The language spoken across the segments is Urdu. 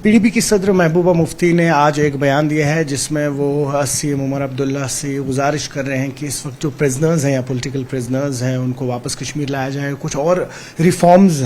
پی ڈی پی کی صدر محبوبہ مفتی نے آج ایک بیان دیا ہے جس میں وہ سی ایم عمر عبداللہ سے گزارش کر رہے ہیں کہ اس وقت جو پرزنرز ہیں یا پولیٹیکل پرزنرز ہیں ان کو واپس کشمیر لایا جائے, کچھ اور ریفارمز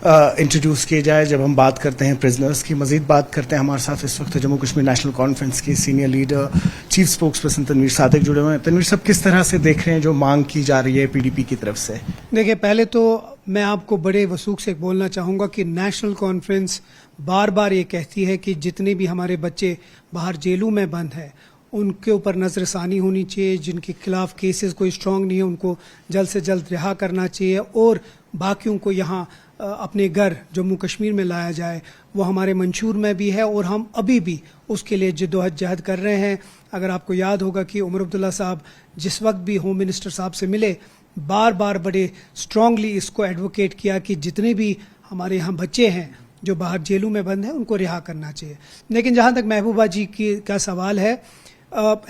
انٹروڈیوس کیے جائے. جب ہم بات کرتے ہیں پرزنرز کی, مزید بات کرتے ہیں, ہمارے ساتھ اس وقت جموں کشمیر نیشنل کانفرنس کی senior leader chief spokesperson Tanveer Sadiq جڑے ہوئے ہیں. تنویر صاحب, کس طرح سے دیکھ رہے ہیں جو مانگ کی جا رہی ہے پی ڈی پی کی طرف سے؟ دیکھیں, پہلے تو میں آپ کو بڑے وثوق سے بولنا چاہوں گا کہ نیشنل کانفرنس بار بار یہ کہتی ہے کہ جتنے بھی ہمارے بچے باہر جیلوں میں بند ہیں ان کے اوپر نظر ثانی ہونی چاہیے, جن کے خلاف کیسز کوئی اسٹرانگ نہیں ہے ان کو جلد سے جلد رہا کرنا چاہیے, اور باقیوں کو یہاں اپنے گھر جموں کشمیر میں لایا جائے. وہ ہمارے منشور میں بھی ہے اور ہم ابھی بھی اس کے لیے جدوجہد کر رہے ہیں. اگر آپ کو یاد ہوگا کہ عمر عبداللہ صاحب جس وقت بھی ہوم منسٹر صاحب سے ملے, بار بار بڑے اسٹرانگلی اس کو ایڈوکیٹ کیا کہ جتنے بھی ہمارے یہاں بچے ہیں جو باہر جیلوں میں بند ہیں ان کو رہا کرنا چاہیے. لیکن جہاں تک محبوبہ جی کا سوال ہے,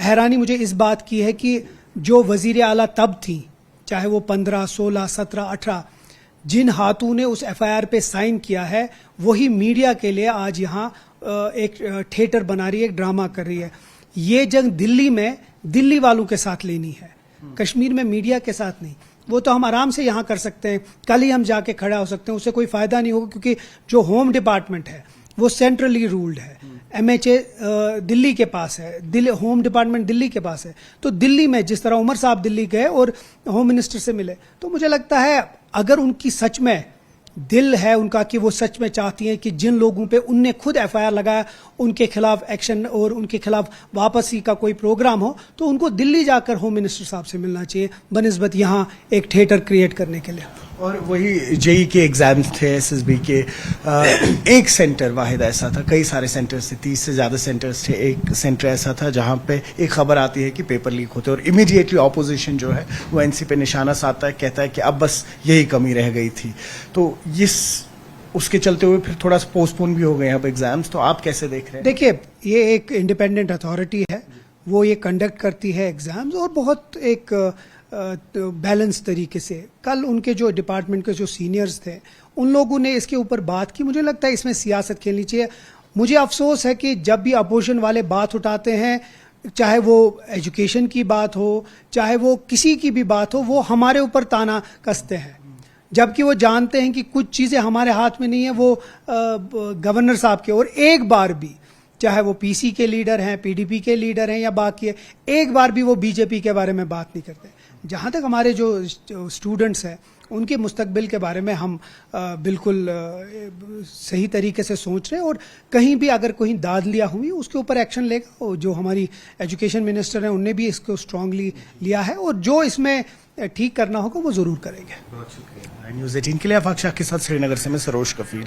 حیرانی مجھے اس بات کی ہے کہ جو وزیر اعلیٰ تب تھیں, چاہے وہ 15, 16, 17, 18, جن ہاتھوں نے اس ایف آئی آر پہ سائن کیا ہے وہی میڈیا کے لیے آج یہاں ایک تھیٹر بنا رہی ہے, ایک ڈرامہ کر رہی ہے. یہ جنگ دلی میں دلی والوں کے ساتھ لینی ہے, کشمیر میں میڈیا کے ساتھ نہیں. وہ تو ہم آرام سے یہاں کر سکتے ہیں, کل ہی ہم جا کے کھڑا ہو سکتے ہیں, اس سے کوئی فائدہ نہیں ہوگا کیونکہ جو ہوم ڈپارٹمنٹ ہے وہ سینٹرلی رولڈ ہے. ایم ایچ اے دلی کے پاس ہے, ہوم ڈپارٹمنٹ دلی کے پاس ہے. تو دلی میں جس طرح عمر صاحب دلی گئے اور ہوم منسٹر سے ملے, تو مجھے لگتا ہے اگر ان کی سچ میں دل ہے ان کا کہ وہ سچ میں چاہتی ہیں کہ جن لوگوں پہ ان نے خود ایف آئی آر لگایا ان کے خلاف ایکشن اور ان کے خلاف واپسی کا کوئی پروگرام ہو, تو ان کو دلی جا کر ہوم منسٹر صاحب سے ملنا چاہیے بنسبت یہاں ایک تھیٹر کریٹ کرنے کے لیے. اور وہی جے کے ایگزامز تھے, ایس ایس بی کے, ایک سینٹر واحد ایسا تھا, کئی سارے سینٹرز تھے, 30 سے زیادہ سینٹرز تھے, ایک سینٹر ایسا تھا جہاں پہ ایک خبر آتی ہے کہ پیپر لیک ہوتے, اور امیڈیٹلی اپوزیشن جو ہے وہ این سی پہ نشانہ سادھتا ہے, کہتا ہے کہ اب بس یہی کمی رہ گئی تھی. تو اس کے چلتے ہوئے پھر تھوڑا سا پوسٹ پون بھی ہو گئے اب ایگزامز. تو آپ کیسے دیکھ رہے ہیں؟ دیکھیے, یہ ایک انڈیپینڈنٹ اتھارٹی ہے, وہ یہ کنڈکٹ کرتی ہے ایگزامز, اور بہت ایک بیلنس طریقے سے. کل ان کے جو ڈپارٹمنٹ کے جو سینئرز تھے ان لوگوں نے اس کے اوپر بات کی. مجھے لگتا ہے اس میں سیاست کھیلنی چاہیے. مجھے افسوس ہے کہ جب بھی اپوزیشن والے بات اٹھاتے ہیں, چاہے وہ ایجوکیشن کی بات ہو چاہے وہ کسی کی بھی بات ہو, وہ ہمارے اوپر تانا کستے ہیں, جبکہ وہ جانتے ہیں کہ کچھ چیزیں ہمارے ہاتھ میں نہیں ہیں, وہ گورنر صاحب کے. اور ایک بار بھی, چاہے وہ پی سی کے لیڈر ہیں, پی ڈی پی کے لیڈر ہیں یا باقی ہے, ایک بار بھی وہ بی جے پی کے بارے میں بات نہیں کرتے. جہاں تک ہمارے جو اسٹوڈنٹس ہیں ان کے مستقبل کے بارے میں ہم بالکل صحیح طریقے سے سوچ رہے ہیں, اور کہیں بھی اگر کوئی داد لیا ہوئی اس کے اوپر ایکشن لے گا. جو ہماری ایجوکیشن منسٹر ہیں ان نے بھی اس کو اسٹرانگلی لیا ہے, اور جو اس میں ٹھیک کرنا ہوگا وہ ضرور کریں گے. بہت شکریہ. نیوز 18 کے لیے آفاق شاہ کے ساتھ سری نگر سے میں سروش کفیل.